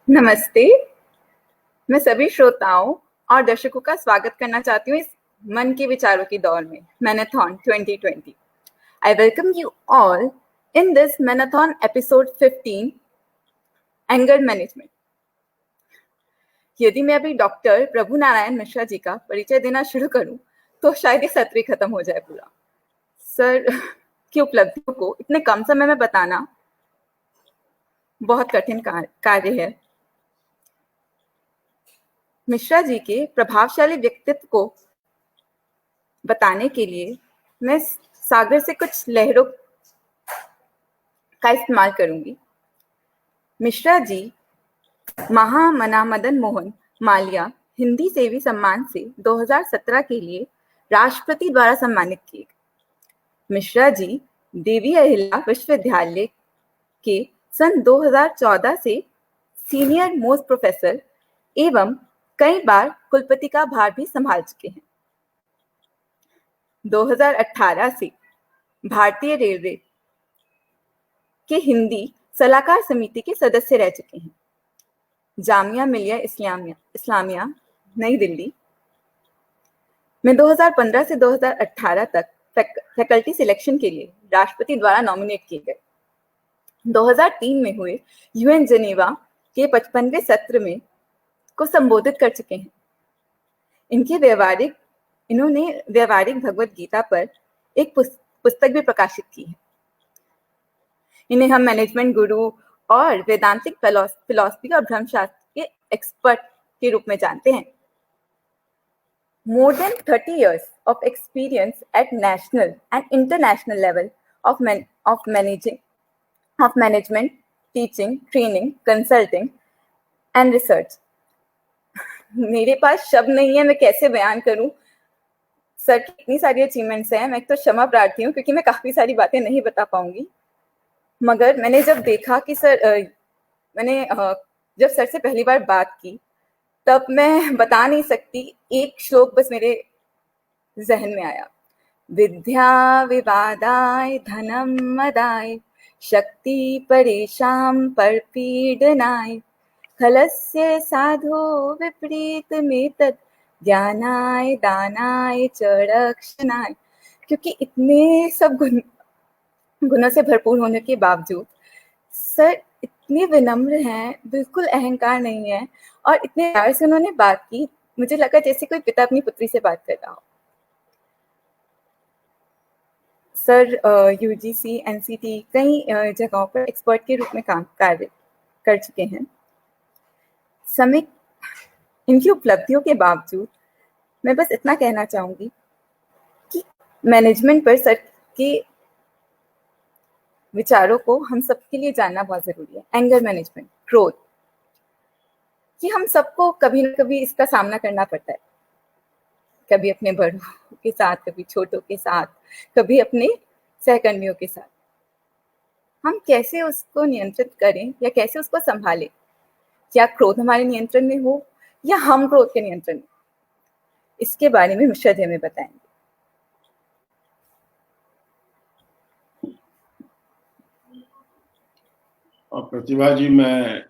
नमस्ते। मैं सभी श्रोताओं और दर्शकों का स्वागत करना चाहती हूँ इस मन के विचारों की दौर में marathon 2020। I welcome you all in this marathon episode 15 anger management. यदि मैं अभी डॉक्टर प्रभु नारायण मिश्रा जी का परिचय देना शुरू करूं तो शायद ये सत्र ही खत्म हो जाए पूरा। सर की उपलब्धियों को इतने कम समय में बताना बहुत कठिन कार्य है। मिश्रा जी के प्रभावशाली व्यक्तित्व को बताने के लिए मैं सागर से कुछ लहरों का इस्तेमाल करूंगी। मिश्रा जी महामना मदन मोहन मालवीय हिंदी सेवी सम्मान से 2017 के लिए राष्ट्रपति द्वारा सम्मानित किए गए। मिश्रा जी देवी अहिल्या विश्वविद्यालय के सन 2014 से सीनियर मोस्ट प्रोफेसर एवं कई बार कुलपति का भार भी संभाल चुके हैं। 2018 से भारतीय रेलवे के हिंदी सलाहकार समिति के सदस्य रह चुके हैं। जामिया मिलिया इस्लामिया नई दिल्ली में 2015 से 2018 तक फैकल्टी सिलेक्शन के लिए राष्ट्रपति द्वारा नॉमिनेट किए गए। 2003 में हुए यूएन जेनेवा के 55वें सत्र में को संबोधित कर चुके हैं। इन्होंने व्यवहारिक भगवत गीता पर एक पुस्तक भी प्रकाशित की है। इन्हें हम मैनेजमेंट गुरु और वेदांतिक फिलॉसफी और धर्मशास्त्र के एक्सपर्ट के रूप में जानते हैं। More than 30 years of experience at national and international level of management, teaching, training, consulting and research. मेरे पास शब्द नहीं है, मैं कैसे बयान करूं सर की इतनी सारी अचीवमेंट्स हैं। मैं तो क्षमा प्रार्थी हूँ क्योंकि मैं काफी सारी बातें नहीं बता पाऊंगी। मगर मैंने जब देखा कि मैंने जब सर से पहली बार बात की तब मैं बता नहीं सकती, एक श्लोक बस मेरे जहन में आया। विद्या विवादाय धनम मदाय शक्ति परेशान परपीडनाय खलस्य साधो विपरीत में तद ज्ञानाय दानाय च रक्षणाय। क्योंकि इतने सब गुणों से भरपूर होने के बावजूद सर इतने विनम्र हैं, बिल्कुल अहंकार नहीं है और इतने प्यार से उन्होंने बात की। मुझे लगा जैसे कोई पिता अपनी पुत्री से बात कर रहा हो। सर यूजीसी एनसीटी कई जगहों पर एक्सपर्ट के रूप में कार्य कर चुके हैं। समय इनकी उपलब्धियों के बावजूद मैं बस इतना कहना चाहूंगी कि मैनेजमेंट पर सर के विचारों को हम सबके लिए जानना बहुत जरूरी है। एंगर मैनेजमेंट, क्रोध, कि हम सबको कभी ना कभी इसका सामना करना पड़ता है। कभी अपने बड़ों के साथ, कभी छोटों के साथ, कभी अपने सहकर्मियों के साथ। हम कैसे उसको नियंत्रित करें या कैसे उसको संभालें? क्या क्रोध हमारे नियंत्रण में हो या हम क्रोध के नियंत्रण में? इसके बारे में मिश्रा जी हमें बताएंगे। प्रतिभा जी, मैं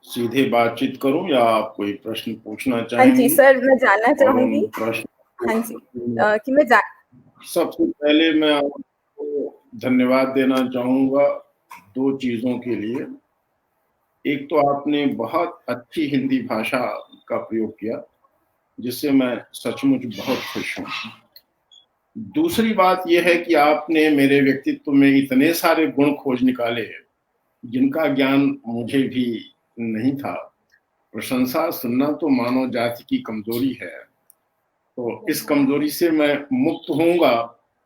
सीधे बातचीत करूं या आप कोई प्रश्न पूछना चाहेंगे? हाँ जी सर, मैं जानना चाहूंगी। हाँ जी कि मैं सबसे पहले मैं आपको धन्यवाद देना चाहूंगा दो चीजों के लिए। एक तो आपने बहुत अच्छी हिंदी भाषा का प्रयोग किया जिससे मैं सचमुच बहुत खुश हूं। दूसरी बात यह है कि आपने मेरे व्यक्तित्व में इतने सारे गुण खोज निकाले जिनका ज्ञान मुझे भी नहीं था। प्रशंसा सुनना तो मानव जाति की कमजोरी है, तो इस कमजोरी से मैं मुक्त होऊंगा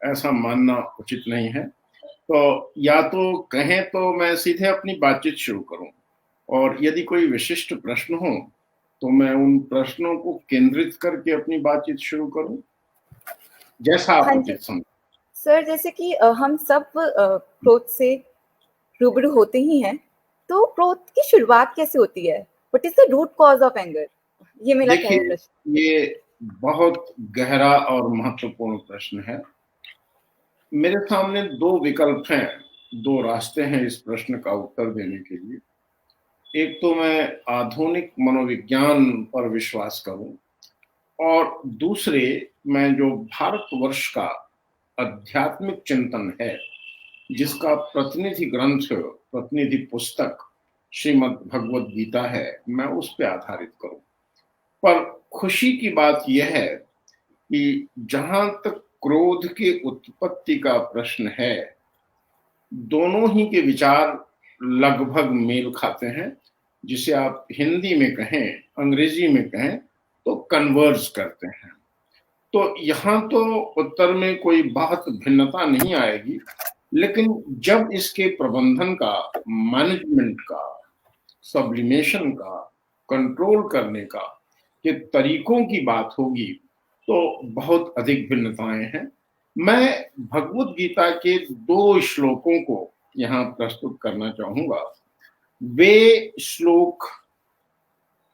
ऐसा मानना उचित नहीं है। तो या तो कहें तो मैं सीधे अपनी बातचीत शुरू करूं और यदि कोई विशिष्ट प्रश्न हो तो मैं उन प्रश्नों को केंद्रित करके अपनी बातचीत शुरू करूं, जैसा आप उचित समझें। सर जैसे कि हम सब क्रोध से रूबरू होते ही हैं, तो क्रोध की शुरुआत कैसे होती है? What is the root cause of anger? ये मेरा पहला प्रश्न। ये बहुत गहरा और महत्वपूर्ण प्रश्न है। मेरे सामने दो विकल्प हैं, दो रास्ते हैं इस प्रश्न का उत्तर देने के लिए। एक तो मैं आधुनिक मनोविज्ञान पर विश्वास करूं, और दूसरे मैं जो भारतवर्ष का आध्यात्मिक चिंतन है, जिसका प्रतिनिधि ग्रंथ, प्रतिनिधि पुस्तक श्रीमद् भगवद गीता है, मैं उस पर आधारित करूं। पर खुशी की बात यह है कि जहां तक क्रोध की उत्पत्ति का प्रश्न है, दोनों ही के विचार लगभग मेल खाते हैं। जिसे आप हिंदी में कहें, अंग्रेजी में कहें तो कन्वर्ज करते हैं। तो यहाँ तो उत्तर में कोई बहुत भिन्नता नहीं आएगी, लेकिन जब इसके प्रबंधन का, मैनेजमेंट का, सब्लिमेशन का, कंट्रोल करने का, के तरीकों की बात होगी तो बहुत अधिक भिन्नताएं हैं। मैं भगवद गीता के 2 श्लोकों को यहाँ प्रस्तुत करना चाहूंगा। वे श्लोक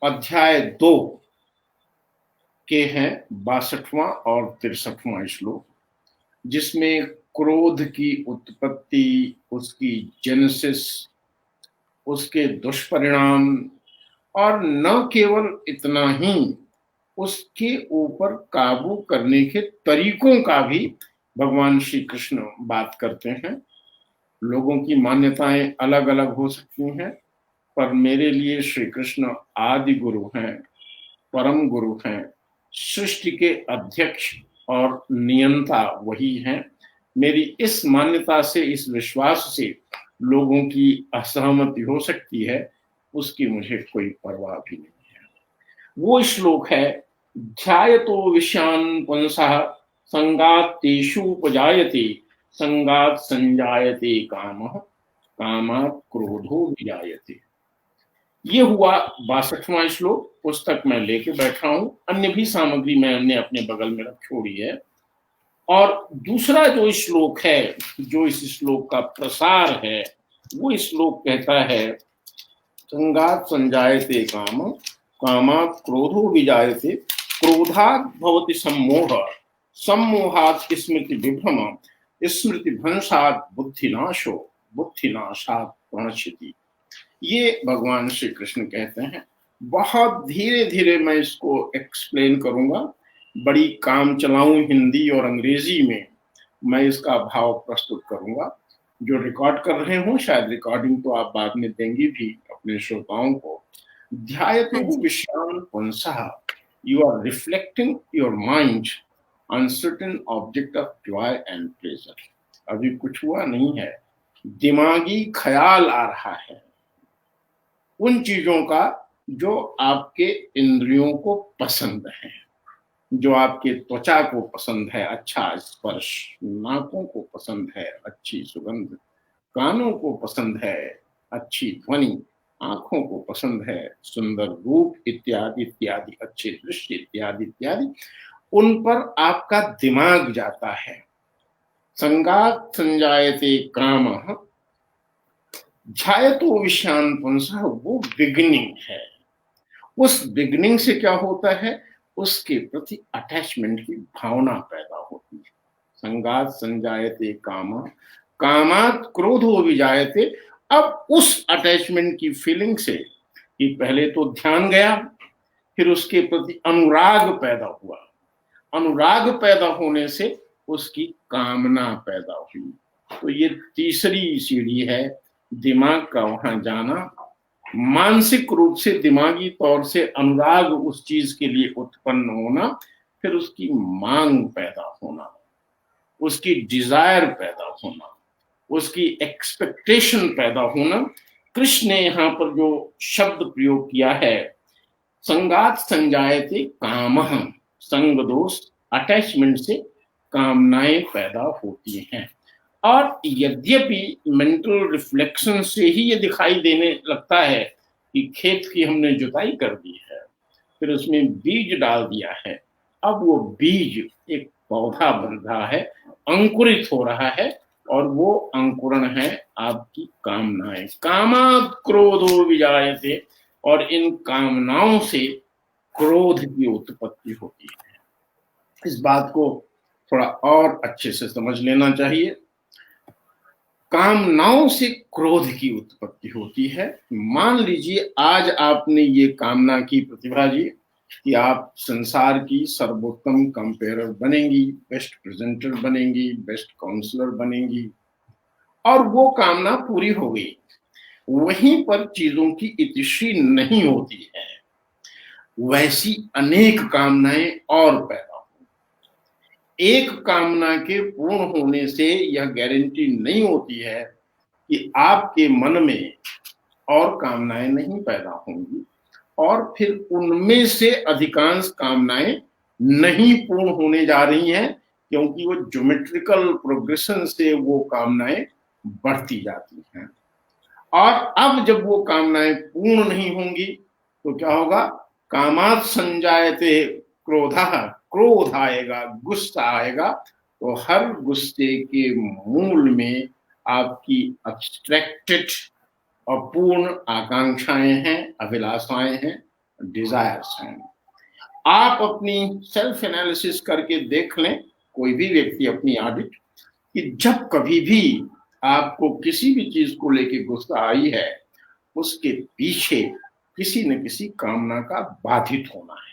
अध्याय 2 के हैं, 62वां और 63वां श्लोक, जिसमें क्रोध की उत्पत्ति, उसकी जेनेसिस, उसके दुष्परिणाम, और न केवल इतना ही, उसके ऊपर काबू करने के तरीकों का भी भगवान श्री कृष्ण बात करते हैं। लोगों की मान्यताएं अलग अलग हो सकती हैं, पर मेरे लिए श्री कृष्ण आदि गुरु हैं, परम गुरु हैं, सृष्टि के अध्यक्ष और नियंता वही हैं। मेरी इस मान्यता से, इस विश्वास से लोगों की असहमति हो सकती है, उसकी मुझे कोई परवाह भी नहीं है। वो श्लोक है, ध्यायतो विषयान् पुंसः संगात् तेषुपजायते संगात् संजायते कामः कामात् क्रोधो विजायते। ये हुआ 62वां श्लोक। पुस्तक मैं लेके बैठा हूं, अन्य भी सामग्री मैंने अपने बगल में रखी हुई है। और दूसरा जो श्लोक है, जो इस श्लोक का प्रसार है, वो श्लोक कहता है, संगात् संजायते काम कामात् क्रोधो विजायते क्रोधात् भवति सम्मोह सम्मोहात् स्मृति विभ्रम स्मृति भ्रंशात् बुद्धिनाशो बुद्धिनाशात् प्रणश्यति। ये भगवान श्री कृष्ण कहते हैं। बहुत धीरे धीरे मैं इसको एक्सप्लेन करूंगा, बड़ी काम चलाऊं हिंदी और अंग्रेजी में मैं इसका भाव प्रस्तुत करूंगा। जो रिकॉर्ड कर रहे हो, शायद रिकॉर्डिंग तो आप बाद में देंगी भी अपने श्रोताओं को। ध्यायतो विषयान् पुंसः, you are reflecting your mind on certain object of joy and pleasure। अभी कुछ हुआ नहीं है, दिमागी ख्याल आ रहा है उन चीजों का जो आपके इंद्रियों को पसंद है, जो आपके त्वचा को पसंद है अच्छा स्पर्श, नाकों को पसंद है अच्छी सुगंध, कानों को पसंद है अच्छी ध्वनि, आंखों को पसंद है सुंदर रूप, इत्यादि इत्यादि, अच्छे दृश्य इत्यादि इत्यादि। उन पर आपका दिमाग जाता है। संगात् संजायते कामः, ध्यायतो विषयान् पुंसः, वो बिगिनिंग है। उस बिगिनिंग से क्या होता है, उसके प्रति अटैचमेंट की भावना पैदा होती है। संगात् संजायते कामः कामात् क्रोधो विजायते। अब उस अटैचमेंट की फीलिंग से कि पहले तो ध्यान गया, फिर उसके प्रति अनुराग पैदा हुआ, अनुराग पैदा होने से उसकी कामना पैदा हुई। तो ये तीसरी सीढ़ी है, दिमाग का वहां जाना, मानसिक रूप से दिमागी तौर से अनुराग उस चीज के लिए उत्पन्न होना, फिर उसकी मांग पैदा होना, उसकी डिजायर पैदा होना, उसकी एक्सपेक्टेशन पैदा होना। कृष्ण ने यहाँ पर जो शब्द प्रयोग किया है, संगात् संजायते कामः, संग दोष अटैचमेंट से कामनाएं पैदा होती हैं। और यद्यपि मेंटल रिफ्लेक्शन से ही ये दिखाई देने लगता है कि खेत की हमने जुताई कर दी है, फिर उसमें बीज डाल दिया है, अब वो बीज एक पौधा बन रहा है, अंकुरित हो रहा है, और वो अंकुरण है आपकी कामनाएं। कामात् क्रोधो विजायते, और इन कामनाओं से क्रोध की उत्पत्ति होती है। इस बात को थोड़ा और अच्छे से समझ लेना चाहिए। कामनाओं से क्रोध की उत्पत्ति होती है। मान लीजिए आज आपने ये कामना की प्रतिभा जी कि आप संसार की सर्वोत्तम कंपेयरर बनेंगी, बेस्ट प्रेजेंटर बनेंगी, बेस्ट काउंसलर बनेंगी, और वो कामना पूरी हो गई। वहीं पर चीजों की इतिश्री नहीं होती है, वैसी अनेक कामनाएं और पैदा हो। एक कामना के पूर्ण होने से यह गारंटी नहीं होती है कि आपके मन में और कामनाएं नहीं पैदा होंगी, और फिर उनमें से अधिकांश कामनाएं नहीं पूर्ण होने जा रही हैं, क्योंकि वो ज्योमेट्रिकल प्रोग्रेशन से वो कामनाएं बढ़ती जाती हैं। और अब जब वो कामनाएं पूर्ण नहीं होंगी तो क्या होगा? कामात् संजायते क्रोधः, क्रोध आएगा, गुस्सा आएगा। तो हर गुस्से के मूल में आपकी अब्स्ट्रैक्टेड और पूर्ण आकांक्षाएं हैं, अभिलाषाएं हैं, डिजायर्स हैं। आप अपनी सेल्फ एनालिसिस करके देख लें, कोई भी व्यक्ति अपनी ऑडिट, कि जब कभी भी आपको किसी भी चीज को लेके गुस्सा आई है, उसके पीछे किसी न किसी कामना का बाधित होना है।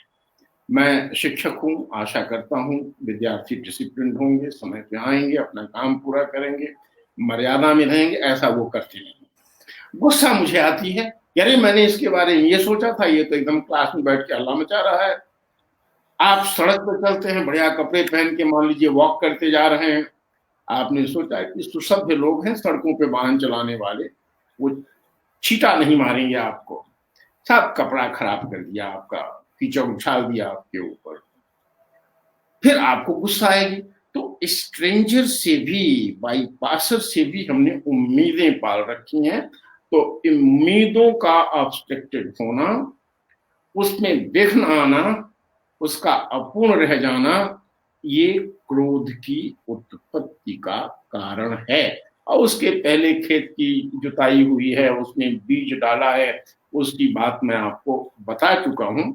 मैं शिक्षक हूं, आशा करता हूं विद्यार्थी डिसिप्लिन होंगे, समय पे आएंगे, अपना काम पूरा करेंगे, मर्यादा में रहेंगे। ऐसा वो करते नहीं। गुस्सा मुझे आती है, अरे मैंने इसके बारे में ये सोचा था, ये तो एकदम क्लास में बैठ के हल्ला मचा रहा है। आप सड़क पर चलते हैं, बढ़िया कपड़े पहन के, मान लीजिए वॉक करते जा रहे हैं, आपने सोचा कि सुसभ्य लोग हैं सड़कों पे वाहन चलाने वाले, वो छींटा नहीं मारेंगे आपको, सब कपड़ा खराब कर दिया आपका, कीचड़ उछाल दिया आपके ऊपर, फिर आपको गुस्सा आएगी। तो स्ट्रेंजर से भी, बाईपासर से भी हमने उम्मीदें पाल रखी हैं। तो उम्मीदों का ऑब्स्ट्रक्टेड होना, उसमें विघ्न आना, उसका अपूर्ण रह जाना, ये क्रोध की उत्पत्ति का कारण है। और उसके पहले खेत की जुताई हुई है, उसमें बीज डाला है, उसकी बात मैं आपको बता चुका हूं।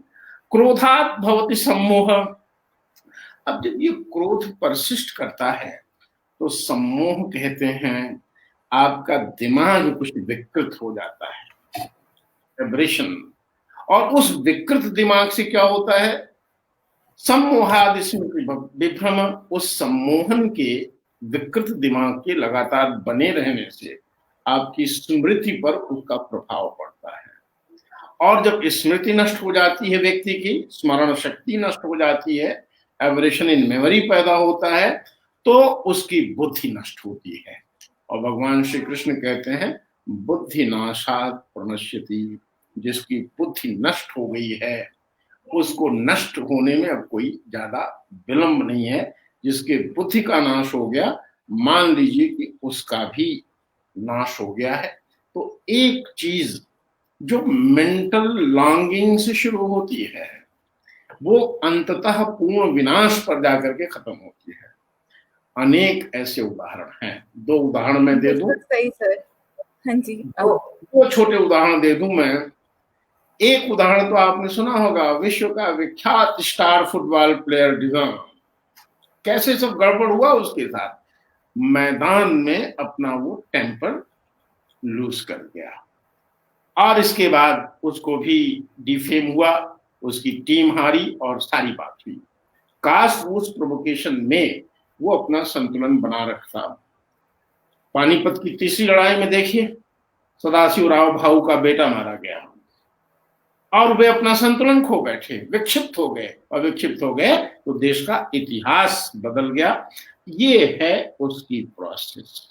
क्रोधात् भवति सम्मोह। अब जब ये क्रोध परसिस्ट करता है तो सम्मोह कहते हैं आपका दिमाग कुछ विकृत हो जाता है, एब्रेशन। और उस विकृत दिमाग से क्या होता है? सम्मोहादि स्मृति विभ्रम। उस सम्मोहन के, विकृत दिमाग के लगातार बने रहने से आपकी स्मृति पर उसका प्रभाव पड़ता है। और जब स्मृति नष्ट हो जाती है, व्यक्ति की स्मरण शक्ति नष्ट हो जाती है, एवरेशन इन मेमोरी पैदा होता है, तो उसकी बुद्धि नष्ट होती है। और भगवान श्री कृष्ण कहते हैं बुद्धि नाशात् प्रणश्यति। जिसकी बुद्धि नष्ट हो गई है, उसको नष्ट होने में अब कोई ज्यादा विलंब नहीं है। जिसके बुद्धि का नाश हो गया, मान लीजिए कि उसका भी नाश हो गया है। तो एक चीज जो मेंटल लॉन्गिंग से शुरू होती है, वो अंततः पूर्ण विनाश पर जाकर के खत्म होती है। अनेक ऐसे उदाहरण हैं। 2 उदाहरण मैं दे दूं। सही सर। हाँ जी। दो छोटे उदाहरण दे दूं मैं। एक उदाहरण तो आपने सुना होगा, विश्व का विख्यात स्टार फुटबॉल प्लेयर डिजर्न, कैसे सब गड़बड़ हुआ उसके साथ। मैदान में अपना वो टेम्पर लूज कर गया, और इसके बाद उसको भी डिफेम हुआ, उसकी टीम हारी और सारी बात हुई। काश उस प्रोवोकेशन में वो अपना संतुलन बना रखता। पानीपत की तीसरी लड़ाई में देखिए, सदाशिवराव भाऊ का बेटा मारा गया और वे अपना संतुलन खो बैठे, विक्षिप्त हो गए, और विक्षिप्त हो गए तो देश का इतिहास बदल गया। ये है उसकी प्रोसेस।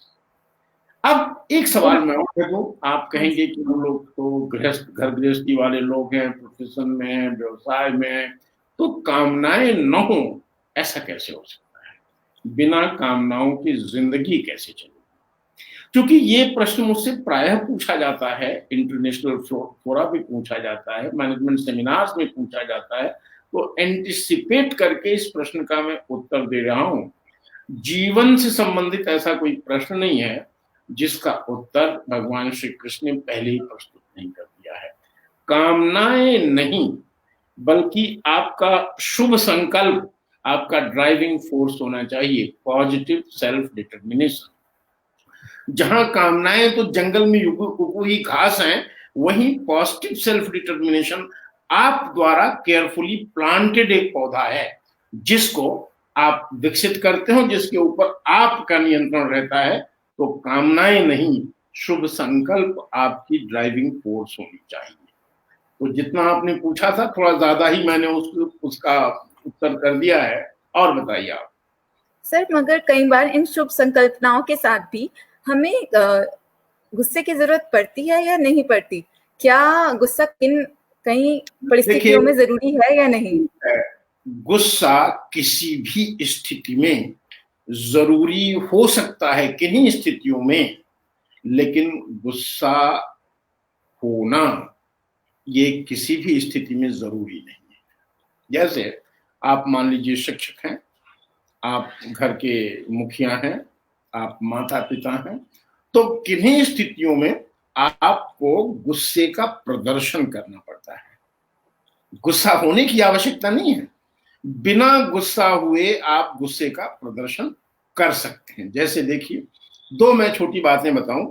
अब एक सवाल मैं और दूं, आप कहेंगे कि हम लोग तो घर गृहस्थी वाले लोग हैं, प्रोफेशन में हैं, व्यवसाय में हैं, तो कामनाएं न हो, ऐसा कैसे हो सकता है? बिना कामनाओं की जिंदगी कैसे चलेगी? क्योंकि ये प्रश्न मुझसे प्रायः पूछा जाता है, इंटरनेशनल फोरा भी पूछा जाता है, मैनेजमेंट सेमिनार्स में पूछा जाता है। तो एंटिसिपेट करके इस प्रश्न का मैं उत्तर दे रहा हूं। जीवन से संबंधित ऐसा कोई प्रश्न नहीं है जिसका उत्तर भगवान श्री कृष्ण ने पहले ही प्रस्तुत नहीं कर दिया है। कामनाएं नहीं, बल्कि आपका शुभ संकल्प आपका ड्राइविंग फोर्स होना चाहिए, पॉजिटिव सेल्फ डिटर्मिनेशन। जहां कामनाएं तो जंगल में उगी हुई घास हैं, वहीं पॉजिटिव सेल्फ डिटर्मिनेशन आप द्वारा केयरफुली प्लांटेड एक पौधा है, जिसको आप विकसित करते हो, जिसके ऊपर आपका नियंत्रण रहता है। तो कामनाएं नहीं, शुभ संकल्प आपकी ड्राइविंग फोर्स होनी चाहिए। तो जितना आपने पूछा था, थोड़ा ज्यादा ही मैंने उसका उत्तर कर दिया है। और बताइए आप। सर, मगर कई बार इन शुभ संकल्पनाओं के साथ भी हमें गुस्से की जरूरत पड़ती है या नहीं पड़ती? क्या गुस्सा किन कई परिस्थितियों में जरूरी है या नहीं? गुस्सा किसी भी स्थिति में जरूरी हो सकता है, किन्हीं स्थितियों में, लेकिन गुस्सा होना ये किसी भी स्थिति में जरूरी नहीं है। जैसे आप मान लीजिए शिक्षक हैं, आप घर के मुखिया हैं, आप माता पिता हैं, तो किन्हीं स्थितियों में आपको गुस्से का प्रदर्शन करना पड़ता है। गुस्सा होने की आवश्यकता नहीं है, बिना गुस्सा हुए आप गुस्से का प्रदर्शन कर सकते हैं। जैसे देखिए, दो मैं छोटी बातें बताऊं।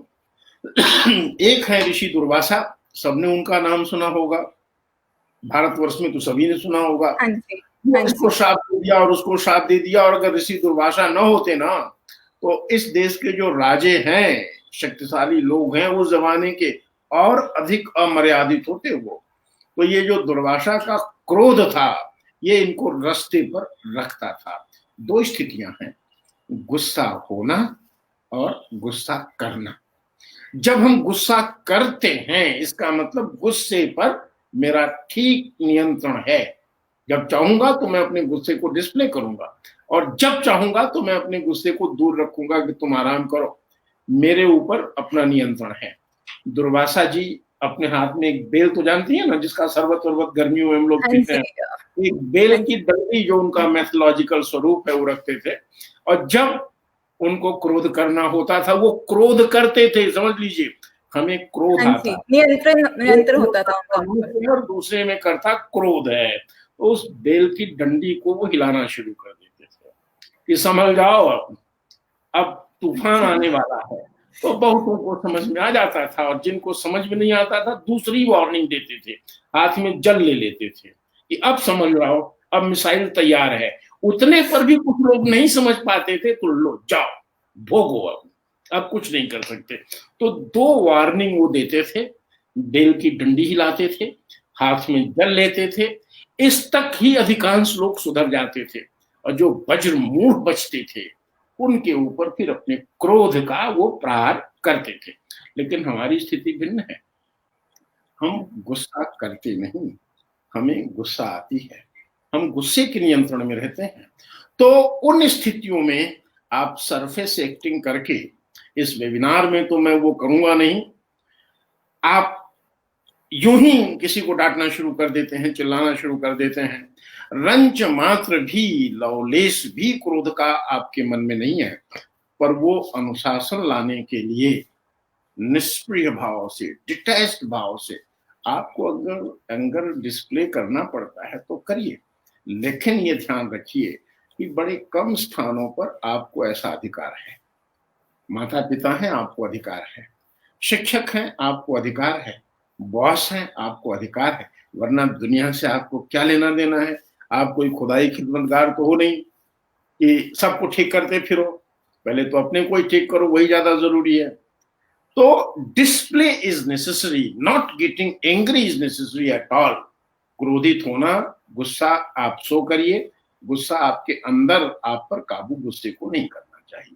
एक है ऋषि दुर्वासा, सबने उनका नाम सुना होगा, भारतवर्ष में तो सभी ने सुना होगा। हाँ जी, हाँ उसको जी। श्राप दे दिया और उसको श्राप दे दिया, और अगर ऋषि दुर्वासा न होते ना, तो इस देश के जो राजे हैं, शक्तिशाली लोग हैं उस जमाने के, और अधिक अमर्यादित होते वो। तो ये जो दुर्वासा का क्रोध था, ये इनको रास्ते पर रखता था। दो स्थितियां हैं, गुस्सा होना और गुस्सा करना। जब हम गुस्सा करते हैं, इसका मतलब गुस्से पर मेरा ठीक नियंत्रण है। जब चाहूंगा तो मैं अपने गुस्से को डिस्प्ले करूंगा, और जब चाहूंगा तो मैं अपने गुस्से को दूर रखूंगा कि तुम आराम करो। मेरे ऊपर अपना नियंत्रण है। दुर्वासा जी अपने हाथ में एक बेल, तो जानती है ना, जिसका शरबत वरबत गर्मियों में हम लोग हाँ पीते हैं, जी, एक बेल हाँ की जी। डंडी जो उनका मैथोलॉजिकल स्वरूप है वो रखते थे। और जब उनको क्रोध करना होता था, वो क्रोध करते थे, समझ लीजिए, हमें क्रोध हाँ जी, आता, नियंत्रण एक होता होता था था उनका उन पर। मुंह और दूसरे में करता क्रोध है। तो उस बेल की डंडी को वो हिलाना शुरू कर देते थे कि समझ जाओ, अब तूफान जी, आने वाला है। तो बहुतों को समझ में आ जाता था, और जिनको समझ में नहीं आता था, दूसरी वार्निंग देते थे, हाथ में जल ले लेते थे कि अब समझ जाओ, अब मिसाइल तैयार है। उतने पर भी कुछ लोग नहीं समझ पाते थे, तो लो जाओ, भोगो, अब कुछ नहीं कर सकते। तो दो वार्निंग वो देते थे, बेल की डंडी हिलाते थे, हाथ में जल लेते थे। इस तक ही अधिकांश लोग सुधर जाते थे, और जो वज्र मूढ़ बचते थे, उनके ऊपर फिर अपने क्रोध का वो प्रहार करते थे। लेकिन हमारी स्थिति भिन्न है, हम गुस्सा करते नहीं, हमें गुस्सा आती है, हम गुस्से के नियंत्रण में रहते हैं। तो उन स्थितियों में आप सरफेस एक्टिंग करके, इस वेबिनार में तो मैं वो करूंगा नहीं, आप यूं ही किसी को डांटना शुरू कर देते हैं, चिल्लाना शुरू कर देते हैं। रंच मात्र भी, लवलेश भी क्रोध का आपके मन में नहीं है, पर वो अनुशासन लाने के लिए निष्प्रिय भाव से, डिटैच्ड भाव से आपको अगर एंगर डिस्प्ले करना पड़ता है तो करिए। लेकिन ये ध्यान रखिए कि बड़े कम स्थानों पर आपको ऐसा अधिकार है। माता पिता हैं, आपको अधिकार है, शिक्षक हैं, आपको अधिकार है, बॉस हैं, आपको अधिकार है, वरना दुनिया से आपको क्या लेना देना है? आप कोई खुदाई खिदमतगार तो हो नहीं कि सबको ठीक करते फिरो। पहले तो अपने को ही ठीक करो, वही ज्यादा जरूरी है। तो display is necessary, not getting angry is necessary at all. क्रोधित होना, गुस्सा आप शो करिए, गुस्सा आपके अंदर आप पर काबू गुस्से को नहीं करना चाहिए।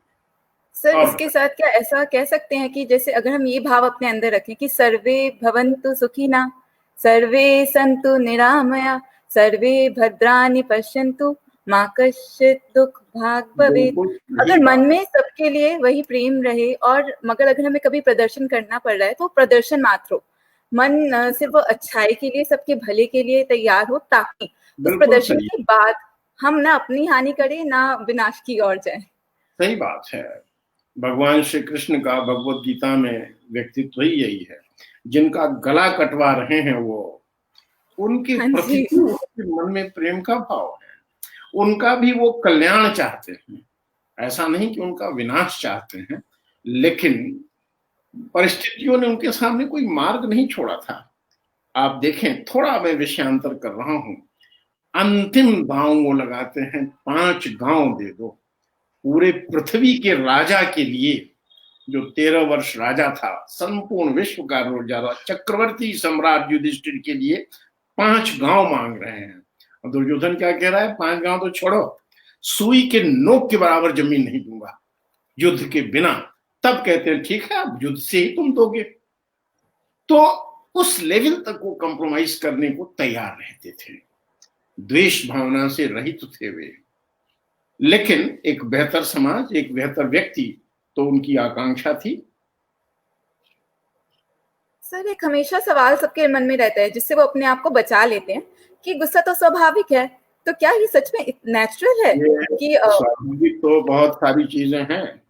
सर, और इसके साथ क्या ऐसा कह सकते हैं कि जैसे अगर हम ये भाव अपने अंदर रखें कि सर्वे भवन्तु सुखिनः, सर्वे सन्तु निरामया, सर्वे भद्राणि पश्यन्तु, मा कश्चित् दुःख भाग् भवेत्। बिल्कुल अगर यही मन बात, में सबके लिए वही प्रेम रहे, और मगर अगर हमें कभी प्रदर्शन करना पड़ रहा है तो प्रदर्शन मात्र हो, मन सिर्फ अच्छाई के लिए, सबके भले के लिए तैयार हो, ताकि उस बिल्कुल प्रदर्शन सही, के बाद हम ना अपनी हानि करें, ना विनाश की ओर जाए। सही बात है। भगवान श्री कृष्ण का भगवत गीता में व्यक्तित्व ही यही है। जिनका गला कटवा रहे हैं वो, उनके हाँ प्रति जी, भी उनके मन में प्रेम का भाव है, उनका भी वो कल्याण चाहते हैं। ऐसा नहीं कि उनका विनाश चाहते हैं, लेकिन परिस्थितियों ने उनके सामने कोई मार्ग नहीं छोड़ा था। आप देखें, थोड़ा मैं विषयांतर कर रहा हूं, अंतिम दांव वो लगाते हैं, 5 गांव दे दो पूरे पृथ्वी के राजा के लिए, जो 13 वर्ष राजा था, संपूर्ण विश्व का राजा, चक्रवर्ती सम्राट युधिष्ठिर के लिए 5 गांव मांग रहे हैं। और दुर्योधन क्या कह रहा है? 5 गांव तो छोड़ो, सुई के नोक के बराबर जमीन नहीं दूंगा युद्ध के बिना। तब कहते हैं ठीक है, अब युद्ध से ही तुम दोगे। तो उस लेवल तक वो कंप्रोमाइज करने को तैयार रहते थे, द्वेष भावना से रहित थे वे। लेकिन एक बेहतर समाज, एक बेहतर व्यक्ति, तो उनकी आकांक्षा थी। सर, एक हमेशा सवाल सबके मन में रहता है जिससे वो अपने आप को बचा लेते हैं कि गुस्सा तो स्वाभाविक है, तो क्या ये सच में नेचुरल है कि स्वाभाविक तो बहुत सारी चीजें हैं।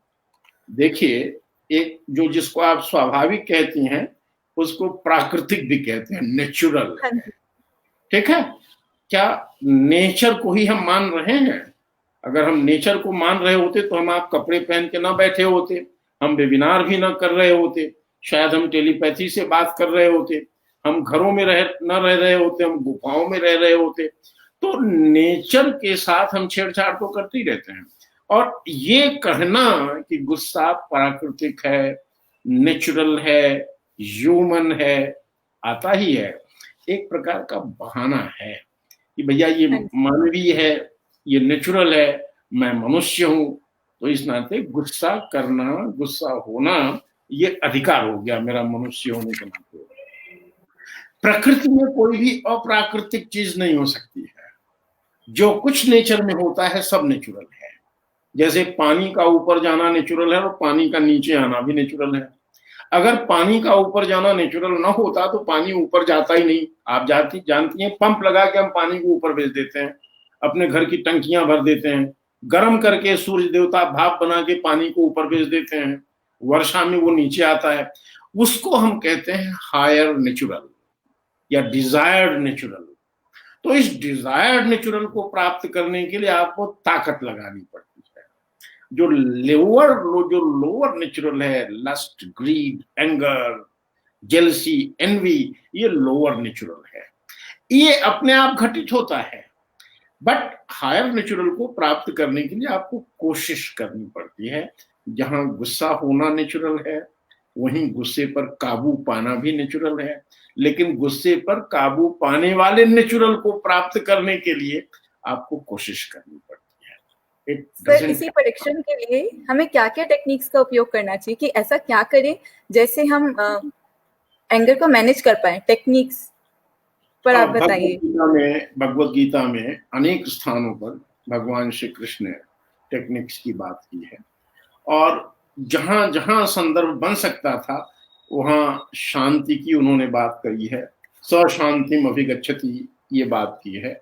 देखिए, एक जो जिसको आप स्वाभाविक कहती हैं उसको प्राकृतिक भी कहते हैं, नेचुरल। ठीक है? क्या नेचर को ही हम मान रहे हैं? अगर हम नेचर को मान रहे होते तो हम आप कपड़े पहन के ना बैठे होते, हम वेबिनार भी ना कर रहे होते, शायद हम टेलीपैथी से बात कर रहे होते, हम घरों में न रह रहे होते, हम गुफाओं में रह रहे होते। तो नेचर के साथ हम छेड़छाड़ तो करते ही रहते हैं। और ये कहना कि गुस्सा प्राकृतिक है, नेचुरल है, ह्यूमन है, आता ही है, एक प्रकार का बहाना है कि भैया ये मानवीय है, ये नेचुरल है, मैं मनुष्य हूं, तो इस नाते गुस्सा करना, गुस्सा होना ये अधिकार हो गया मेरा मनुष्य होने के नाते। प्रकृति में कोई भी अप्राकृतिक चीज नहीं हो सकती है। जो कुछ नेचर में होता है सब नेचुरल है। जैसे पानी का ऊपर जाना नेचुरल है और पानी का नीचे आना भी नेचुरल है। अगर पानी का ऊपर जाना नेचुरल ना होता तो पानी ऊपर जाता ही नहीं। आप जानती हैं, पंप लगा के हम पानी को ऊपर भेज देते हैं, अपने घर की टंकियां भर देते हैं, गर्म करके सूर्य देवता भाप बना के पानी को ऊपर भेज देते हैं, वर्षा में वो नीचे आता है। उसको हम कहते हैं हायर नेचुरल या डिजायर्ड नेचुरल। तो इस डिजायर्ड नेचुरल को प्राप्त करने के लिए आपको ताकत लगानी पड़ती है। जो लोअर नेचुरल है, lust, greed, anger, jealousy, envy, ये लोअर नेचुरल है, ये अपने आप घटित होता है। बट हायर नेचुरल को प्राप्त करने के लिए आपको कोशिश करनी पड़ती है। जहां गुस्सा होना नेचुरल है, वहीं गुस्से पर काबू पाना भी नेचुरल है। लेकिन गुस्से पर काबू पाने वाले नेचुरल को प्राप्त करने के लिए आपको कोशिश करनी पड़ती है। सर, इसी प्रेडिक्शन के लिए हमें क्या क्या टेक्निक्स का उपयोग करना चाहिए कि ऐसा क्या करें जैसे हम एंगर को मैनेज कर पाए? टेक्निक्स पर आप बताइए। भगवत गीता में अनेक स्थानों पर भगवान श्री कृष्ण ने टेक्निक्स की बात की है, और जहां जहां संदर्भ बन सकता था वहां शांति की उन्होंने बात कही है, सशांतिम अभिगच्छति ये बात की है,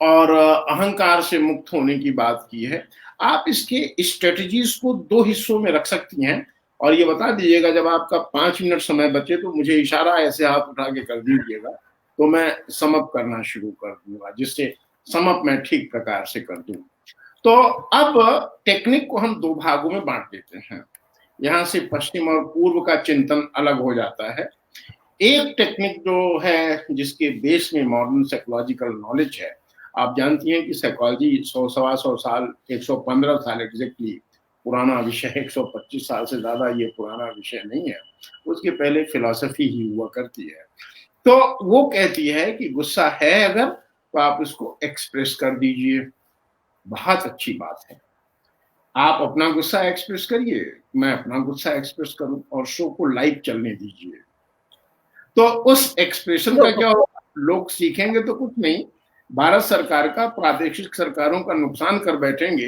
और अहंकार से मुक्त होने की बात की है। आप इसके स्ट्रेटजीज को 2 हिस्सों में रख सकती हैं, और ये बता दीजिएगा जब आपका 5 मिनट समय बचे तो मुझे इशारा ऐसे हाथ उठा के कर दीजिएगा, तो मैं समअप करना शुरू कर दूंगा, जिससे समअप मैं ठीक प्रकार से कर दूं। तो अब टेक्निक को हम 2 भागों में बांट देते हैं। यहाँ से पश्चिम और पूर्व का चिंतन अलग हो जाता है। एक टेक्निक जो है जिसके बेस में मॉडर्न साइकोलॉजिकल नॉलेज है। आप जानती हैं कि साइकोलॉजी 100-125 साल, 115 साल एग्जैक्टली पुराना विषय, 125 साल से ज्यादा ये पुराना विषय नहीं है। उसके पहले फिलॉसफी ही हुआ करती है। तो वो कहती है कि गुस्सा है अगर, तो आप इसको एक्सप्रेस कर दीजिए, बहुत अच्छी बात है। आप अपना गुस्सा एक्सप्रेस करिए, मैं अपना गुस्सा एक्सप्रेस करूं, और शो को लाइव चलने दीजिए। तो उस एक्सप्रेशन का क्या होगा, लोग सीखेंगे तो कुछ नहीं, भारत सरकार का, प्रादेशिक सरकारों का नुकसान कर बैठेंगे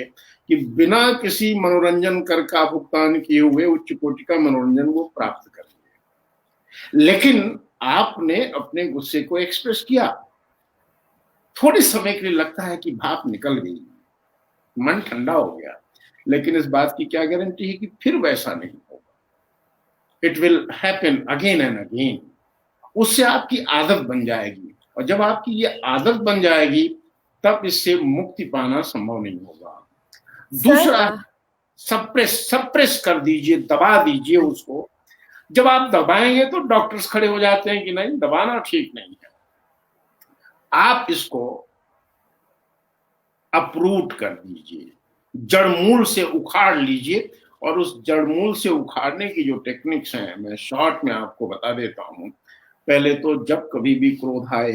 कि बिना किसी मनोरंजन कर का भुगतान किए हुए उच्च कोटि का मनोरंजन वो प्राप्त करेंगे। लेकिन आपने अपने गुस्से को एक्सप्रेस किया, थोड़े समय के लिए लगता है कि भाप निकल गई, मन ठंडा हो गया, लेकिन इस बात की क्या गारंटी है कि फिर वैसा नहीं होगा। It will happen again and again. उससे आपकी आदत बन जाएगी, और जब आपकी ये आदत बन जाएगी तब इससे मुक्ति पाना संभव नहीं होगा। दूसरा, सप्रेस कर दीजिए, दबा दीजिए उसको। जब आप दबाएंगे तो डॉक्टर्स खड़े हो जाते हैं कि नहीं, दबाना ठीक नहीं है। आप इसको अपरूट कर दीजिए, जड़मूल से उखाड़ लीजिए। और उस जड़मूल से उखाड़ने की जो टेक्निक्स हैं, मैं शॉर्ट में आपको बता देता हूं। पहले तो जब कभी भी क्रोध आए,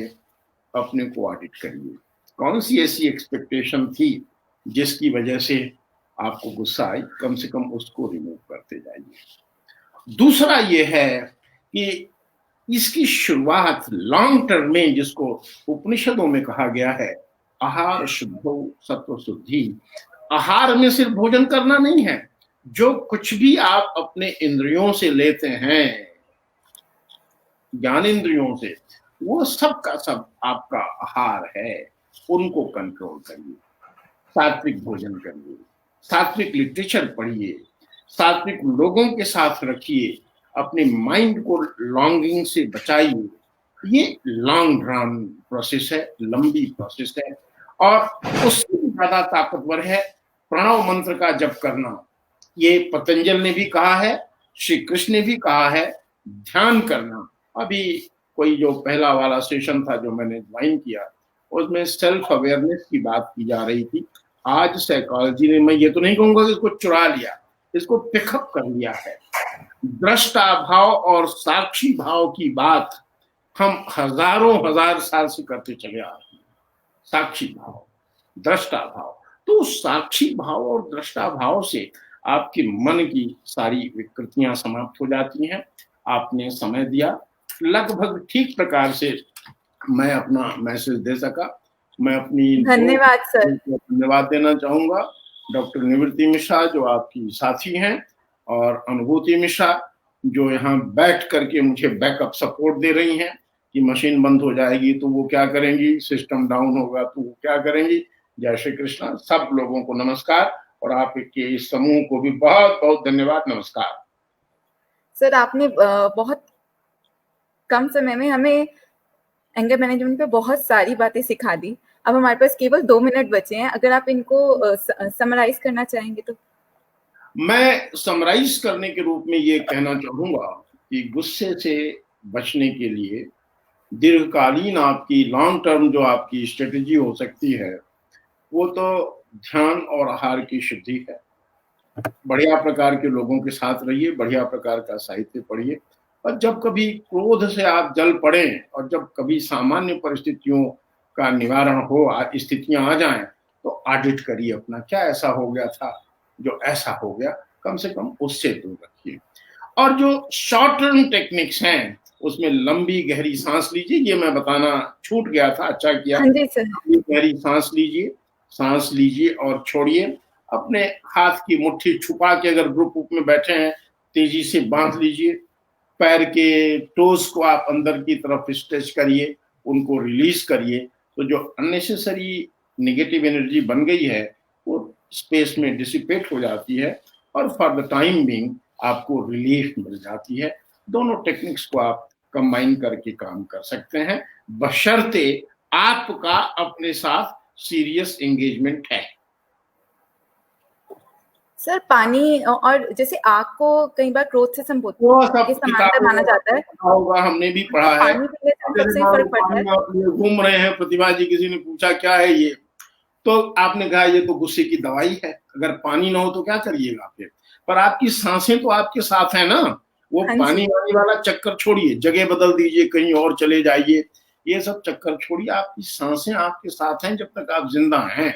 अपने को ऑडिट करिए, कौन सी ऐसी एक्सपेक्टेशन थी जिसकी वजह से आपको गुस्सा आई, कम से कम उसको रिमूव करते जाइए। दूसरा ये है कि इसकी शुरुआत लॉन्ग टर्म में, जिसको उपनिषदों में कहा गया है, आहार शुद्धो सत्व शुद्धि। आहार में सिर्फ भोजन करना नहीं है, जो कुछ भी आप अपने इंद्रियों से लेते हैं, ज्ञानेंद्रियों से, वो सब का सब आपका आहार है। उनको कंट्रोल करिए, सात्विक भोजन करिए, सात्विक लिटरेचर पढ़िए, सात्विक लोगों के साथ रखिए, अपने माइंड को लॉन्गिंग से बचाइए। ये लॉन्ग रन प्रोसेस है, लंबी प्रोसेस है। और उससे भी ज्यादा ताकतवर है प्रणव मंत्र का जप करना। ये पतंजल ने भी कहा है, श्री कृष्ण ने भी कहा है, ध्यान करना। अभी कोई जो पहला वाला सेशन था जो मैंने ज्वाइन किया, उसमें सेल्फ अवेयरनेस की बात की जा रही थी। आज साइकोलॉजी ने, मैं ये तो नहीं कहूंगा कि इसको चुरा लिया, इसको पिकअप कर लिया है। दृष्टा भाव और साक्षी भाव की बात हम हजारों हजार साल से करते चले आ रहे हैं। साक्षी भाव, दृष्टा भाव। तो साक्षी भाव और दृष्टा भाव से आपके मन की सारी विकृतियां समाप्त हो जाती हैं। आपने समय दिया, लगभग ठीक प्रकार से मैं अपना मैसेज दे सका। मैं अपनी धन्यवाद सर। धन्यवाद देना चाहूंगा डॉक्टर निवृत्ति मिश्रा, जो आपकी साथी हैं, और अनुभूति मिश्रा, जो यहाँ बैठ करके मुझे बैकअप सपोर्ट दे रही हैं कि मशीन बंद हो जाएगी तो वो क्या करेंगी, सिस्टम डाउन होगा तो वो क्या करेंगी। जय श्री कृष्ण। सब लोगों को नमस्कार, और आपके इस समूह को भी बहुत बहुत धन्यवाद। नमस्कार सर। आपने बहुत कम समय में हमें एंगर मैनेजमेंट पे बहुत सारी बातें सिखा दी। अब हमारे पास केवल 2 मिनट बचे हैं, अगर आप इनको समराइज करना चाहेंगे तो। मैं समराइज करने के रूप में ये कहना चाहूंगा कि गुस्से से बचने के लिए दीर्घकालीन आपकी लॉन्ग टर्म जो आपकी स्ट्रेटेजी हो सकती है, वो तो ध्यान और आहार की शुद्धि है। बढ़िया प्रकार के लोगों के साथ रहिए, बढ़िया प्रकार का साहित्य पढ़िए, और जब कभी क्रोध से आप जल पड़े और जब कभी सामान्य परिस्थितियों का निवारण हो, स्थितियां आ जाएं, तो ऑडिट करिए अपना, क्या ऐसा हो गया था जो ऐसा हो गया, कम से कम उससे दूर रखिए। और जो शॉर्ट टर्म टेक्निक्स हैं, उसमें लंबी गहरी सांस लीजिए। ये मैं बताना छूट गया था, अच्छा किया। हाँ जी सर। लंबी गहरी सांस लीजिए, सांस लीजिए और छोड़िए। अपने हाथ की मुट्ठी छुपा के, अगर ग्रुप में बैठे हैं, तेजी से बांध लीजिए। पैर के टोज को आप अंदर की तरफ स्ट्रेच करिए, उनको रिलीज करिए। तो जो अननेसेसरी नेगेटिव एनर्जी बन गई है, वो स्पेस में डिसिपेट हो जाती है, और फॉर द टाइम बीइंग आपको रिलीफ मिल जाती है। दोनों टेक्निक्स को आप कंबाइन करके काम कर सकते हैं, बशर्ते आपका अपने साथ सीरियस एंगेजमेंट है। सर पानी और जैसे आग को कई बार क्रोध से संबोधित सब समांतर माना जाता है, होगा, हमने भी पढ़ा है। पानी पीने से सबसे फर्क पड़ता है। घूम रहे हैं, प्रतिभा जी, किसी ने पूछा क्या है ये, तो आपने कहा ये तो गुस्से की दवाई है। अगर पानी ना हो तो क्या करिएगा फिर? पर आपकी सांसें तो आपके साथ है ना। वो पानी वानी वाला चक्कर छोड़िए, जगह बदल दीजिए, कहीं और चले जाइए, ये सब चक्कर छोड़िए। आपकी सांसें आपके साथ हैं जब तक आप जिंदा हैं,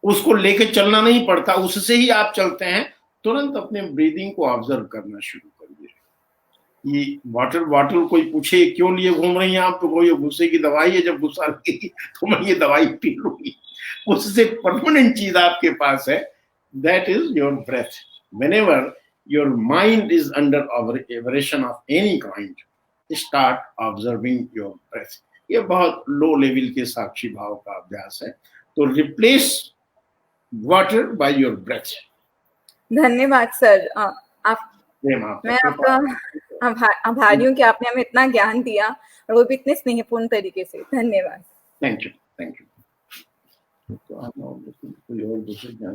उसको लेके चलना नहीं पड़ता, उससे ही आप चलते हैं। तुरंत अपने ब्रीदिंग को ऑब्जर्व करना शुरू करिए। ये वाटर कोई पूछे क्यों लिए घूम रही हैं आप, तो कोई गुस्से की दवाई है, जब गुस्सा लगेगी तो मैं ये दवाई पी लूंगी। उससे परमानेंट चीज आपके पास है, that is your breath. Whenever your mind is under aversion of any kind, start observing your breath. ये बहुत लो लेवल के साक्षी भाव का अभ्यास है। तो replace water by your breath. धन्यवाद सर। मैं आपका आभारी हूँ कि आपने हमें इतना ज्ञान दिया, और वो भी इतने स्नेहपूर्ण तरीके से। धन्यवाद। Thank you. तो आप कोई और दूसरे ज्ञान